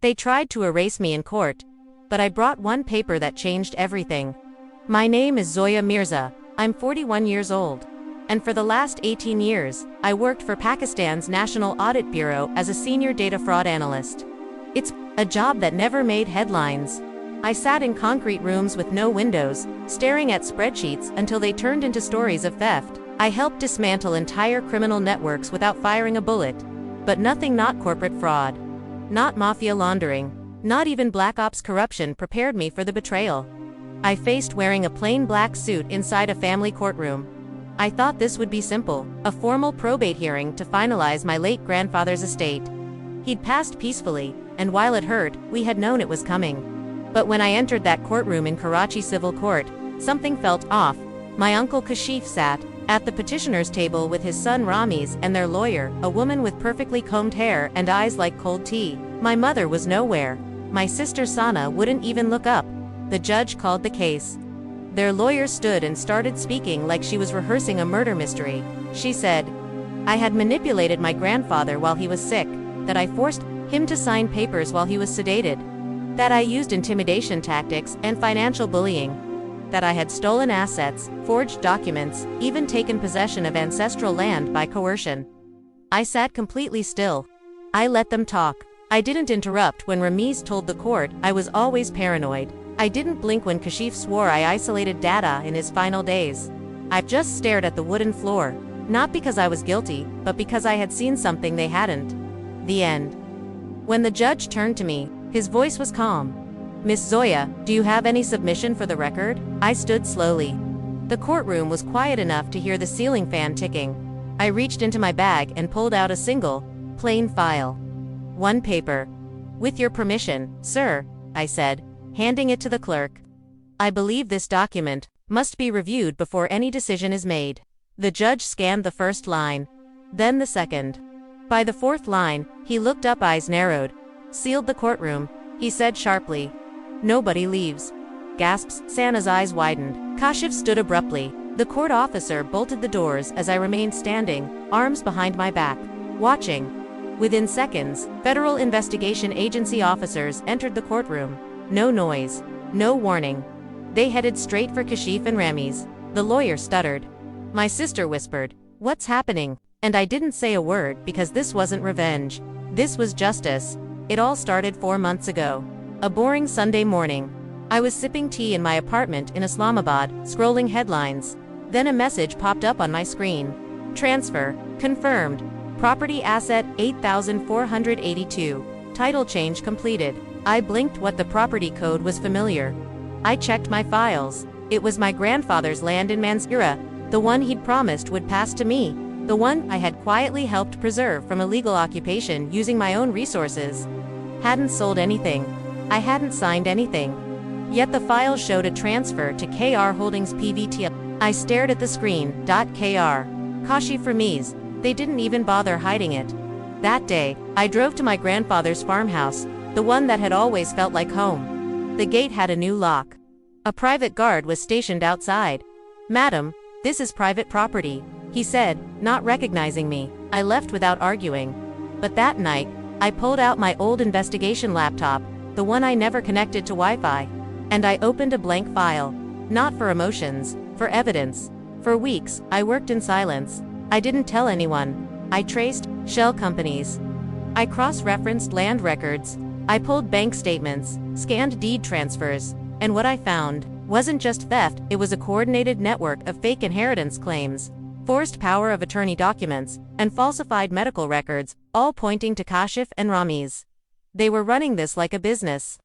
They tried to erase me in court, but I brought one paper that changed everything. My name is Zoya Mirza, I'm 41 years old. And for the last 18 years, I worked for Pakistan's National Audit Bureau as a senior data fraud analyst. It's a job that never made headlines. I sat in concrete rooms with no windows, staring at spreadsheets until they turned into stories of theft. I helped dismantle entire criminal networks without firing a bullet. But nothing not corporate fraud. Not mafia laundering. Not even black ops corruption prepared me for the betrayal. I faced wearing a plain black suit inside a family courtroom. I thought this would be simple, a formal probate hearing to finalize my late grandfather's estate. He'd passed peacefully, and while it hurt, we had known it was coming. But when I entered that courtroom in Karachi Civil Court, something felt off. My uncle Kashif sat at the petitioner's table with his son Ramiz and their lawyer, a woman with perfectly combed hair and eyes like cold tea. My mother was nowhere. My sister Sana wouldn't even look up. The judge called the case. Their lawyer stood and started speaking like she was rehearsing a murder mystery. She said, "I had manipulated my grandfather while he was sick, that I forced him to sign papers while he was sedated, that I used intimidation tactics and financial bullying, that I had stolen assets, forged documents, even taken possession of ancestral land by coercion." I sat completely still. I let them talk. I didn't interrupt when Ramiz told the court I was always paranoid. I didn't blink when Kashif swore I isolated data in his final days. I just stared at the wooden floor, not because I was guilty, but because I had seen something they hadn't. The end. When the judge turned to me, his voice was calm. "Miss Zoya, do you have any submission for the record?" I stood slowly. The courtroom was quiet enough to hear the ceiling fan ticking. I reached into my bag and pulled out a single, plain file. One paper. "With your permission, sir," I said, handing it to the clerk. "I believe this document must be reviewed before any decision is made." The judge scanned the first line, then the second. By the fourth line, he looked up, eyes narrowed. "Sealed the courtroom," he said sharply. "Nobody leaves." Gasps. Sana's eyes widened. Kashif stood abruptly. The court officer bolted the doors as I remained standing, arms behind my back, watching. Within seconds, Federal Investigation Agency officers entered the courtroom. No noise. No warning. They headed straight for Kashif and Ramiz. The lawyer stuttered. My sister whispered, "What's happening?" And I didn't say a word because this wasn't revenge. This was justice. It all started 4 months ago. A boring Sunday morning. I was sipping tea in my apartment in Islamabad, scrolling headlines. Then a message popped up on my screen. Transfer confirmed. Property asset 8,482. Title change completed. I blinked. What the property code was familiar. I checked my files. It was my grandfather's land in Mansura, the one he'd promised would pass to me, the one I had quietly helped preserve from illegal occupation using my own resources. Hadn't sold anything. I hadn't signed anything. Yet the file showed a transfer to KR Holdings Pvt. I stared at the screen. KR. Kashif Ramiz. They didn't even bother hiding it. That day, I drove to my grandfather's farmhouse, the one that had always felt like home. The gate had a new lock. A private guard was stationed outside. "Madam, this is private property," he said, not recognizing me. I left without arguing. But that night, I pulled out my old investigation laptop, the one I never connected to Wi-Fi, and I opened a blank file. Not for emotions, for evidence. For weeks, I worked in silence. I didn't tell anyone. I traced shell companies. I cross-referenced land records. I pulled bank statements, scanned deed transfers, and what I found wasn't just theft, it was a coordinated network of fake inheritance claims, forced power of attorney documents, and falsified medical records, all pointing to Kashif and Ramiz. They were running this like a business.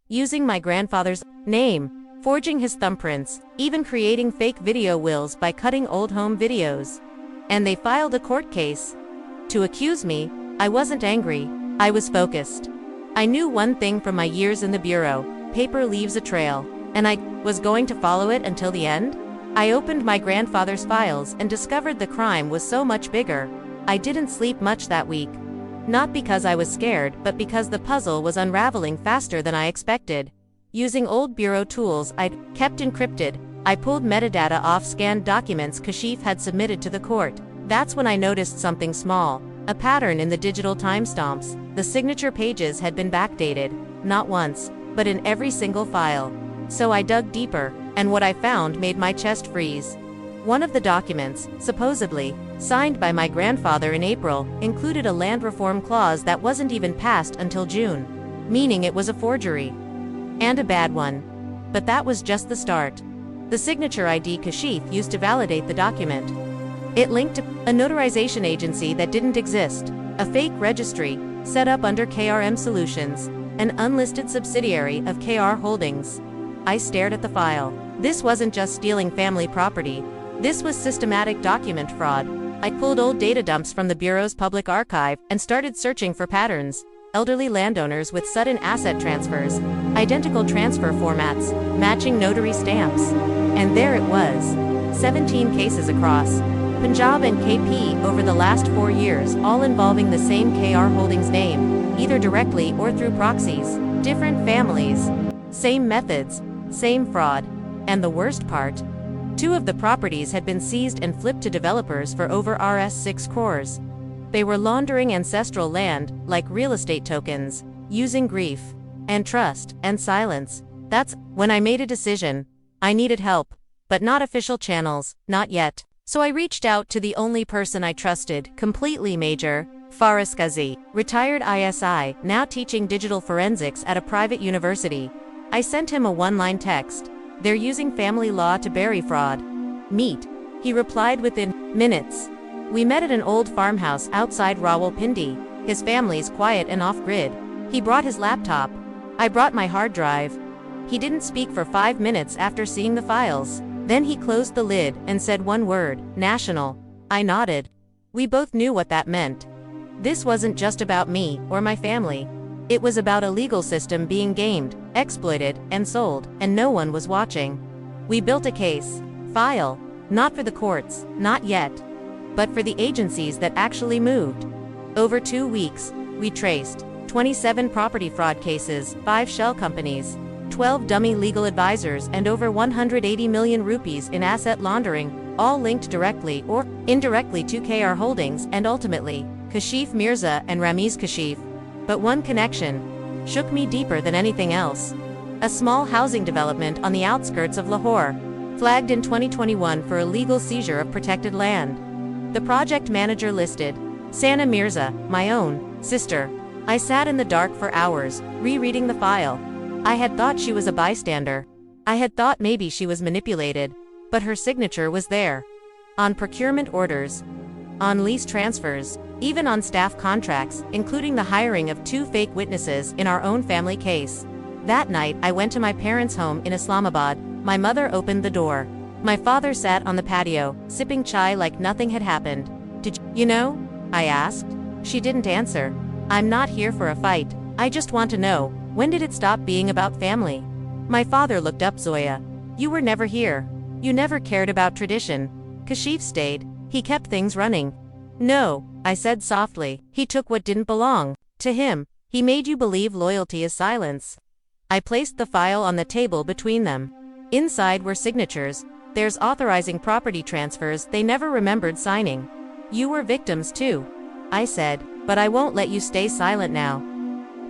Using my grandfather's name, forging his thumbprints, even creating fake video wills by cutting old home videos. And they filed a court case. To accuse me, I wasn't angry, I was focused. I knew one thing from my years in the bureau: paper leaves a trail, and I was going to follow it until the end. I opened my grandfather's files and discovered the crime was so much bigger. I didn't sleep much that week. Not because I was scared, but because the puzzle was unraveling faster than I expected. Using old bureau tools I'd kept encrypted, I pulled metadata off scanned documents Kashif had submitted to the court. That's when I noticed something small. A pattern in the digital timestamps. The signature pages had been backdated, not once, but in every single file. So I dug deeper, and what I found made my chest freeze. One of the documents, supposedly signed by my grandfather in April, included a land reform clause that wasn't even passed until June, meaning it was a forgery. And a bad one. But that was just the start. The signature ID Kashif used to validate the document. It linked to a notarization agency that didn't exist, a fake registry set up under KRM Solutions, an unlisted subsidiary of KR Holdings. I stared at the file. This wasn't just stealing family property. This was systematic document fraud. I pulled old data dumps from the Bureau's public archive and started searching for patterns. Elderly landowners with sudden asset transfers, identical transfer formats, matching notary stamps. And there it was. 17 cases across Punjab and KP over the last 4 years, all involving the same KR Holdings name, either directly or through proxies. Different families. Same methods. Same fraud. And the worst part? 2 of the properties had been seized and flipped to developers for over Rs 6 crores. They were laundering ancestral land, like real estate tokens, using grief, and trust, and silence. That's when I made a decision. I needed help, but not official channels, not yet. So I reached out to the only person I trusted, completely, Major Faris Ghazi, retired ISI, now teaching digital forensics at a private university. I sent him a one-line text. They're using family law to bury fraud. Meet. He replied within minutes. We met at an old farmhouse outside Rawalpindi. His family's quiet and off-grid. He brought his laptop. I brought my hard drive. He didn't speak for 5 minutes after seeing the files. Then he closed the lid and said one word, national. I nodded. We both knew what that meant. This wasn't just about me or my family. It was about a legal system being gamed, exploited, and sold, and no one was watching. We built a case, file, not for the courts, not yet, but for the agencies that actually moved. Over 2 weeks, we traced 27 property fraud cases, 5 shell companies, 12 dummy legal advisors, and over 180 million rupees in asset laundering, all linked directly or indirectly to KR Holdings and ultimately, Kashif Mirza and Ramiz Kashif. But one connection shook me deeper than anything else. A small housing development on the outskirts of Lahore, flagged in 2021 for illegal seizure of protected land. The project manager listed Sana Mirza, my own sister. I sat in the dark for hours, rereading the file. I had thought she was a bystander. I had thought maybe she was manipulated, but her signature was there. On procurement orders, on lease transfers, even on staff contracts, including the hiring of 2 fake witnesses in our own family case. That night, I went to my parents' home in Islamabad. My mother opened the door. My father sat on the patio, sipping chai like nothing had happened. Did you know? I asked. She didn't answer. I'm not here for a fight. I just want to know, when did it stop being about family? My father looked up. Zoya, you were never here. You never cared about tradition. Kashif stayed. He kept things running. No, I said softly. He took what didn't belong to him. He made you believe loyalty is silence. I placed the file on the table between them. Inside were signatures, theirs authorizing property transfers they never remembered signing. You were victims too, I said, but I won't let you stay silent now.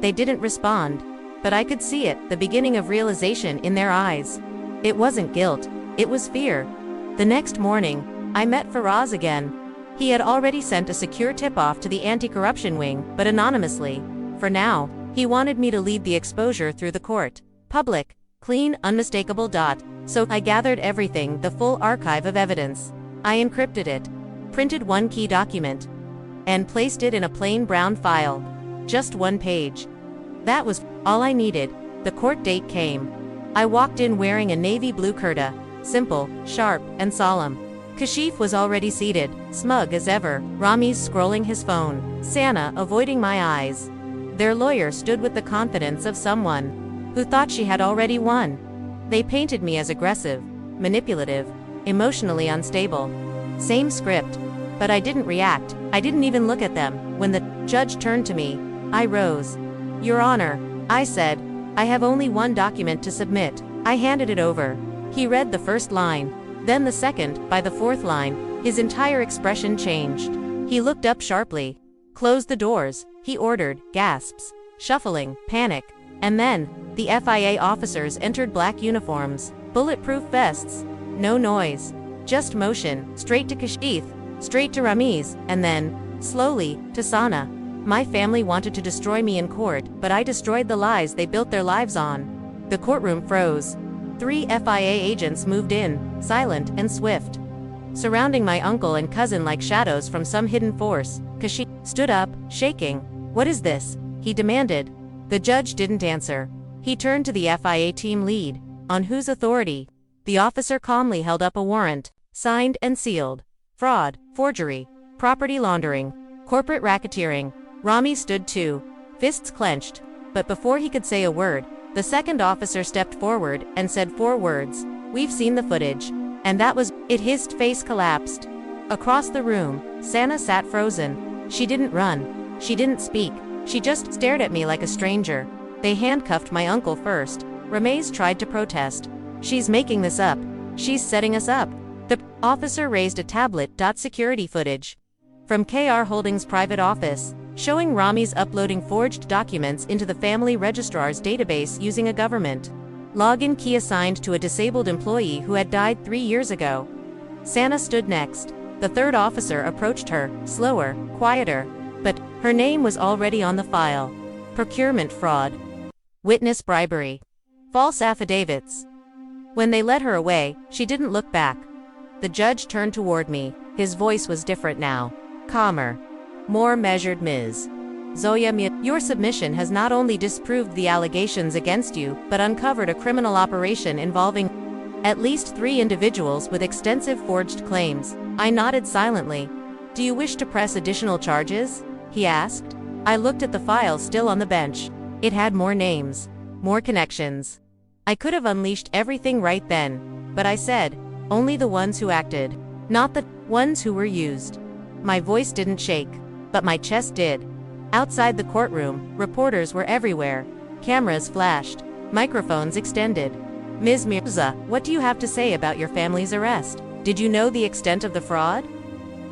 They didn't respond, but I could see it, the beginning of realization in their eyes. It wasn't guilt, it was fear. The next morning, I met Faraz again. He had already sent a secure tip-off to the anti-corruption wing, but anonymously. For now, he wanted me to lead the exposure through the court. Public, clean, unmistakable. So I gathered everything, the full archive of evidence. I encrypted it, printed one key document, and placed it in a plain brown file. Just 1 page. That was all I needed. The court date came. I walked in wearing a navy blue kurta, simple, sharp, and solemn. Kashif was already seated, smug as ever, Ramiz scrolling his phone, Sana avoiding my eyes. Their lawyer stood with the confidence of someone who thought she had already won. They painted me as aggressive, manipulative, emotionally unstable. Same script. But I didn't react. I didn't even look at them. When the judge turned to me, I rose. Your Honor, I said, I have only 1 document to submit. I handed it over. He read the first line, then the second. By the 4th line, his entire expression changed. He looked up sharply. Close the doors, he ordered, gasps, shuffling, panic. And then, the FIA officers entered black uniforms, bulletproof vests. No noise. Just motion, straight to Kashif, straight to Ramiz, and then, slowly, to Sana. My family wanted to destroy me in court, but I destroyed the lies they built their lives on. The courtroom froze. 3 FIA agents moved in, silent and swift, surrounding my uncle and cousin like shadows from some hidden force. Kashif stood up, shaking. "What is this?" he demanded. The judge didn't answer. He turned to the FIA team lead. "On whose authority?" The officer calmly held up a warrant, signed and sealed. "Fraud, forgery, property laundering, corporate racketeering." Rami stood too, fists clenched. But before he could say a word, the second officer stepped forward and said 4 words. "We've seen the footage." And that was it. His face collapsed. Across the room, Sana sat frozen. She didn't run. She didn't speak. She just stared at me like a stranger. They handcuffed my uncle first. Ramiz tried to protest. "She's making this up. She's setting us up." The officer raised a tablet. Security footage from KR Holdings' private office, showing Ramiz uploading forged documents into the family registrar's database using a government login key assigned to a disabled employee who had died 3 years ago. Sana stood next. The third officer approached her, slower, quieter, but her name was already on the file. Procurement fraud, witness bribery, false affidavits. When they led her away, she didn't look back. The judge turned toward me. His voice was different now. Calmer. More measured. "Ms. Zoya Mir, your submission has not only disproved the allegations against you, but uncovered a criminal operation involving at least 3 individuals with extensive forged claims." I nodded silently. "Do you wish to press additional charges?" he asked. I looked at the file still on the bench. It had more names, more connections. I could have unleashed everything right then, but I said, only the ones who acted, not the ones who were used. My voice didn't shake, but my chest did. Outside the courtroom, reporters were everywhere. Cameras flashed, microphones extended. "Ms. Mirza, what do you have to say about your family's arrest? Did you know the extent of the fraud?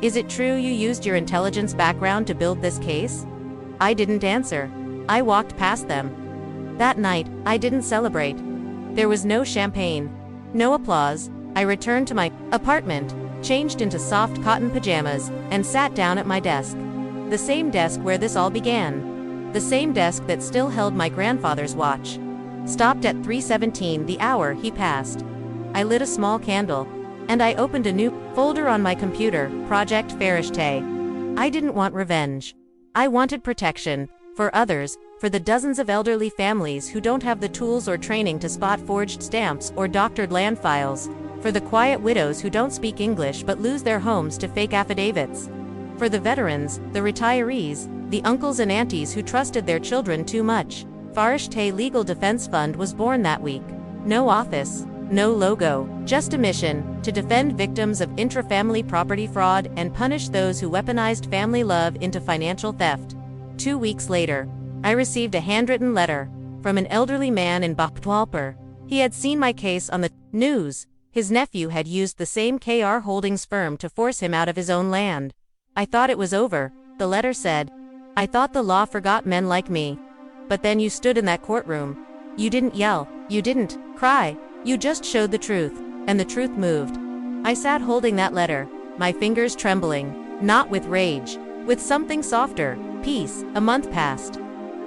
Is it true you used your intelligence background to build this case?" I didn't answer. I walked past them. That night, I didn't celebrate. There was no champagne, no applause. I returned to my apartment, changed into soft cotton pajamas, and sat down at my desk. The same desk where this all began. The same desk that still held my grandfather's watch. Stopped at 3:17, the hour he passed. I lit a small candle, and I opened a new folder on my computer, Project Farishte. I didn't want revenge. I wanted protection, for others, for the dozens of elderly families who don't have the tools or training to spot forged stamps or doctored land files, for the quiet widows who don't speak English but lose their homes to fake affidavits, for the veterans, the retirees, the uncles and aunties who trusted their children too much. Farishte Legal Defense Fund was born that week. No office, no logo, just a mission, to defend victims of intra-family property fraud and punish those who weaponized family love into financial theft. 2 weeks later, I received a handwritten letter from an elderly man in Bakhtwalpur. He had seen my case on the news. His nephew had used the same KR Holdings firm to force him out of his own land. "I thought it was over," the letter said. "I thought the law forgot men like me. But then you stood in that courtroom. You didn't yell, you didn't cry, you just showed the truth, and the truth moved." I sat holding that letter, my fingers trembling, not with rage, with something softer, peace. A month passed.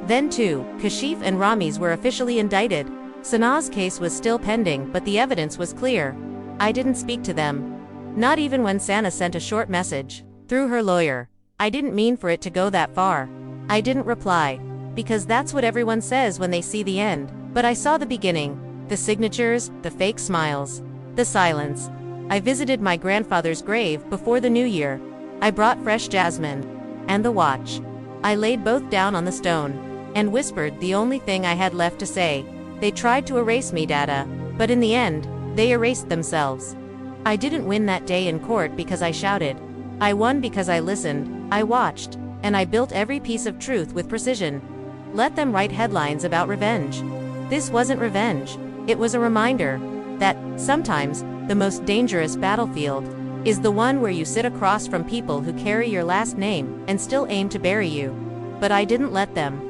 Then too, Kashif and Ramiz were officially indicted. Sana's case was still pending, but the evidence was clear. I didn't speak to them. Not even when Sana sent a short message, through her lawyer. I didn't mean for it to go that far. I didn't reply, because that's what everyone says when they see the end. But I saw the beginning, the signatures, the fake smiles, the silence. I visited my grandfather's grave before the new year. I brought fresh jasmine, and the watch. I laid both down on the stone, and whispered the only thing I had left to say. They tried to erase me, Dada, but in the end, they erased themselves. I didn't win that day in court because I shouted. I won because I listened, I watched, and I built every piece of truth with precision. Let them write headlines about revenge. This wasn't revenge. It was a reminder that, sometimes, the most dangerous battlefield is the one where you sit across from people who carry your last name and still aim to bury you. But I didn't let them.